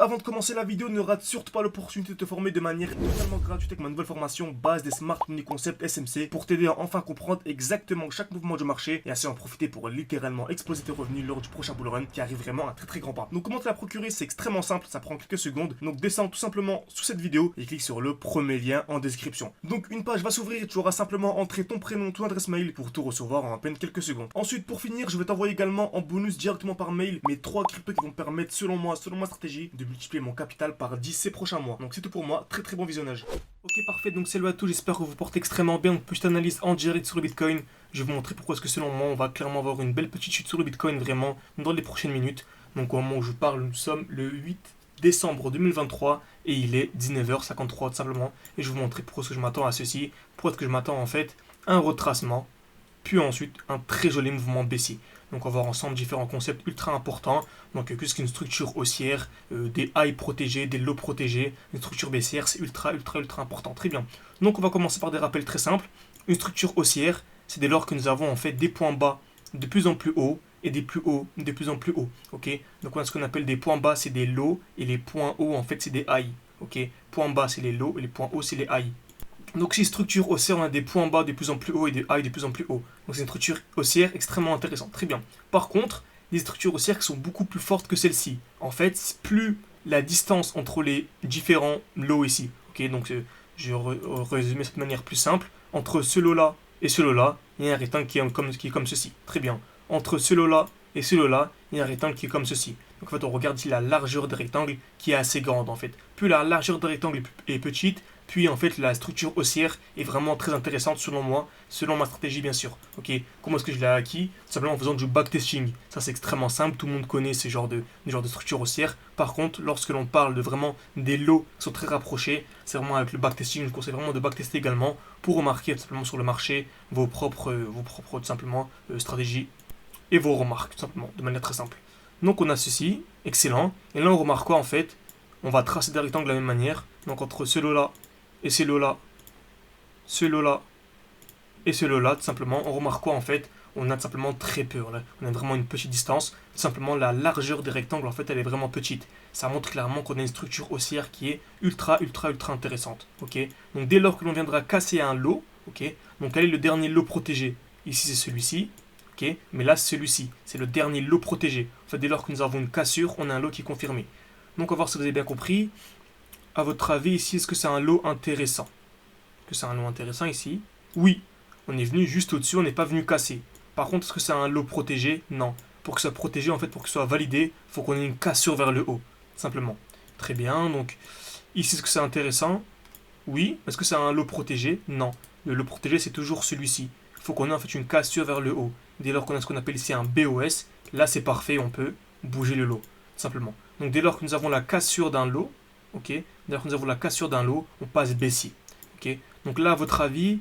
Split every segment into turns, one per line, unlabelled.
avant de commencer la vidéo, ne rate surtout pas l'opportunité de te former de manière totalement gratuite avec ma nouvelle formation base des Smart Money Concept SMC pour t'aider à enfin comprendre exactement chaque mouvement du marché et ainsi en profiter pour littéralement exploser tes revenus lors du prochain bull run qui arrive vraiment à un très grand pas. Donc comment te la procurer, c'est extrêmement simple, ça prend quelques secondes. Donc descends tout simplement sous cette vidéo et clique sur le premier lien en description. Donc une page va s'ouvrir et tu auras simplement entré ton prénom, ton adresse mail pour tout recevoir en à peine quelques secondes. Ensuite, pour finir, je vais t'envoyer également en bonus directement par mail mes 3 cryptos qui vont me permettre selon ma stratégie de multiplier mon capital par 10 ces prochains mois. Donc c'est tout pour moi, très bon visionnage. Ok parfait, donc salut à tous, j'espère que vous portez extrêmement bien. Donc petite analyse en direct sur le Bitcoin. Je vais vous montrer pourquoi est-ce que selon moi on va clairement avoir une belle petite chute sur le Bitcoin vraiment dans les prochaines minutes. Donc au moment où je parle, nous sommes le 8 décembre 2023 et il est 19h53 tout simplement. Et je vais vous montrer pourquoi est-ce que je m'attends à ceci, pourquoi est-ce que je m'attends en fait à un retracement, puis ensuite un très joli mouvement baissier. Donc on va voir ensemble différents concepts ultra importants. Donc qu'est-ce qu'une structure haussière, des highs protégés, des lows protégés, une structure baissière, c'est ultra important. Très bien. Donc on va commencer par des rappels très simples. Une structure haussière, c'est dès lors que nous avons en fait des points bas de plus en plus hauts et des plus hauts de plus en plus hauts. Ok. Donc on a ce qu'on appelle des points bas, c'est des lows et les points hauts en fait c'est des highs. Ok. Points bas c'est les lows et les points hauts c'est les highs. Donc si structure haussière, on a des points bas de plus en plus hauts et des highs de plus en plus hauts. Donc c'est une structure haussière extrêmement intéressante. Très bien. Par contre, des structures haussières qui sont beaucoup plus fortes que celle-ci. En fait, plus la distance entre les différents lots ici. Ok, donc je vais résumer cette manière plus simple. Entre ce lot-là et ce lot-là, il y a un rectangle qui est comme ceci. Très bien. Entre ce lot-là et ce lot-là, il y a un rectangle qui est comme ceci. Donc en fait, on regarde ici la largeur des rectangles qui est assez grande en fait. Plus la largeur des rectangles est petite, puis en fait la structure haussière est vraiment très intéressante selon moi, selon ma stratégie bien sûr. Ok, comment est-ce que je l'ai acquis? Tout simplement en faisant du backtesting. Ça c'est extrêmement simple, tout le monde connaît ce genre de structure haussière. Par contre, lorsque l'on parle de vraiment des lots qui sont très rapprochés, c'est vraiment avec le backtesting. Je vous conseille vraiment de backtester également pour remarquer tout simplement sur le marché vos propres tout simplement stratégies et vos remarques tout simplement de manière très simple. Donc on a ceci, excellent. Et là on remarque quoi en fait? On va tracer des rectangles de la même manière. Donc entre ce lot là et ce lot-là, ce lot-là et ce lot-là, tout simplement, on remarque quoi en fait? On a tout simplement très peu, là. On a vraiment une petite distance, tout simplement la largeur des rectangles en fait elle est vraiment petite. Ça montre clairement qu'on a une structure haussière qui est ultra intéressante. Ok. Donc dès lors que l'on viendra casser un lot, ok. Donc quel est le dernier lot protégé? Ici c'est celui-ci, ok. Mais là c'est celui-ci, c'est le dernier lot protégé. En fait dès lors que nous avons une cassure, on a un lot qui est confirmé. Donc on va voir si vous avez bien compris. À votre avis, ici, est-ce que c'est un lot intéressant? Que c'est un lot intéressant ici? Oui. On est venu juste au-dessus, on n'est pas venu casser. Par contre, est-ce que c'est un lot protégé? Non. Pour que ça soit protégé, en fait, pour que ce soit validé, il faut qu'on ait une cassure vers le haut. Simplement. Très bien. Donc, ici, est-ce que c'est intéressant? Oui. Est-ce que c'est un lot protégé? Non. Le lot protégé, c'est toujours celui-ci. Il faut qu'on ait en fait une cassure vers le haut. Dès lors qu'on a ce qu'on appelle ici un BOS, là, c'est parfait, on peut bouger le lot. Simplement. Donc, dès lors que nous avons la cassure d'un lot, ok. D'ailleurs, nous avons la cassure d'un lot, on passe baissier. Ok. Donc là, à votre avis,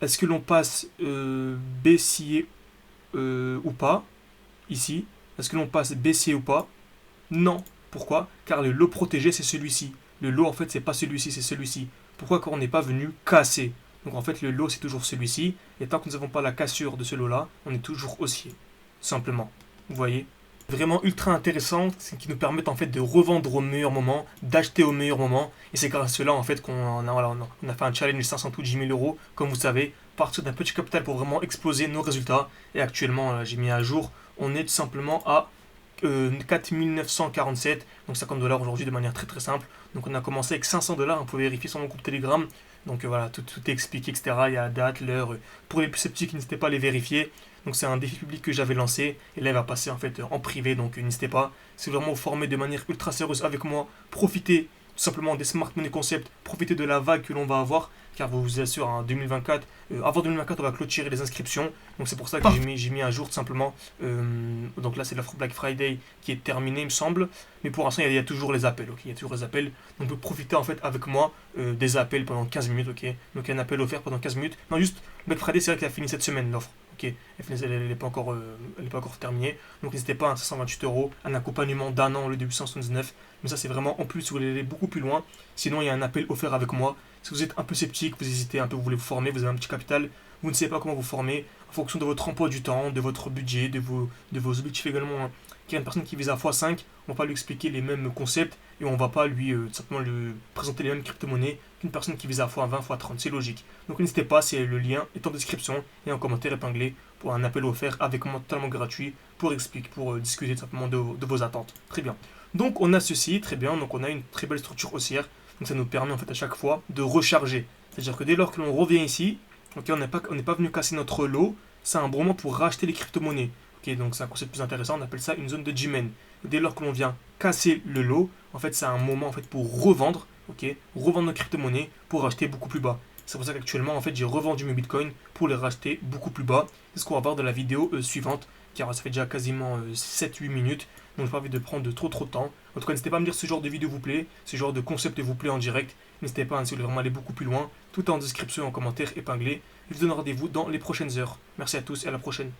est-ce que l'on passe baissier ou pas? Ici. Est-ce que l'on passe baissier ou pas? Non. Pourquoi? Car le lot protégé, c'est celui-ci. Le lot, en fait, c'est pas celui-ci, c'est celui-ci. Pourquoi? Car on n'est pas venu casser. Donc en fait, le lot, c'est toujours celui-ci. Et tant que nous n'avons pas la cassure de ce lot-là, on est toujours haussier. Simplement. Vous voyez? Vraiment ultra intéressant, qui nous permettent en fait de revendre au meilleur moment, d'acheter au meilleur moment, et c'est grâce à cela en fait qu'on a fait un challenge de 512 000 euros, comme vous savez, partir d'un petit capital pour vraiment exploser nos résultats, et actuellement j'ai mis à jour, on est tout simplement à 4 947, donc 50 $ aujourd'hui de manière très simple. Donc on a commencé avec 500 $, on peut vérifier sur mon groupe Telegram. Donc voilà, tout est expliqué, etc. Il y a la date, l'heure. Pour les plus sceptiques, n'hésitez pas à les vérifier. Donc c'est un défi public que j'avais lancé et là il va passer en fait en privé, donc n'hésitez pas. C'est vraiment vous former de manière ultra sérieuse avec moi. Profitez tout simplement des Smart Money Concept, profitez de la vague que l'on va avoir, car je vous assure, en 2024, avant 2024, on va clôturer les inscriptions. Donc c'est pour ça que j'ai mis à jour tout simplement. Donc là c'est l'offre Black Friday qui est terminée, il me semble. Mais pour l'instant, il y a toujours les appels. Okay, il y a toujours les appels. Donc profitez en fait avec moi des appels pendant 15 minutes. Ok. Donc il y a un appel offert pendant 15 minutes. Non, juste Black Friday, c'est vrai qu'elle a fini cette semaine l'offre. Ok, elle n'est pas encore terminée. Donc n'hésitez pas à 528 €, un accompagnement d'un an au lieu de 879. Mais ça c'est vraiment en plus si vous voulez aller beaucoup plus loin. Sinon il y a un appel offert avec moi. Si vous êtes un peu sceptique, vous hésitez un peu, vous voulez vous former, vous avez un petit capital, vous ne savez pas comment vous former, en fonction de votre emploi du temps, de votre budget, de vos objectifs également car une personne qui vise à x5, on va pas lui expliquer les mêmes concepts et on va pas lui simplement lui présenter les mêmes crypto-monnaies qu'une personne qui vise à x20, x30, c'est logique. Donc n'hésitez pas, c'est le lien est en description et en commentaire épinglé pour un appel offert avec moi totalement gratuit pour expliquer, pour discuter simplement de vos attentes. Très bien. Donc on a ceci, très bien, donc on a une très belle structure haussière, donc ça nous permet en fait à chaque fois de recharger. C'est-à-dire que dès lors que l'on revient ici, okay, on n'est pas venu casser notre lot, c'est un bon moment pour racheter les crypto-monnaies. Okay, donc c'est un concept plus intéressant, on appelle ça une zone de G-Men. Dès lors que l'on vient casser le lot, en fait c'est un moment en fait pour revendre, revendre nos crypto-monnaies pour racheter beaucoup plus bas. C'est pour ça qu'actuellement en fait j'ai revendu mes bitcoins pour les racheter beaucoup plus bas. C'est ce qu'on va voir dans la vidéo suivante, car ça fait déjà quasiment 7-8 minutes. Donc j'ai pas envie de prendre trop de temps. En tout cas, n'hésitez pas à me dire si ce genre de vidéo vous plaît, si ce genre de concept vous plaît en direct. N'hésitez pas, si vous voulez vraiment aller beaucoup plus loin. Tout est en description et en commentaire épinglé. Je vous donne rendez-vous dans les prochaines heures. Merci à tous et à la prochaine.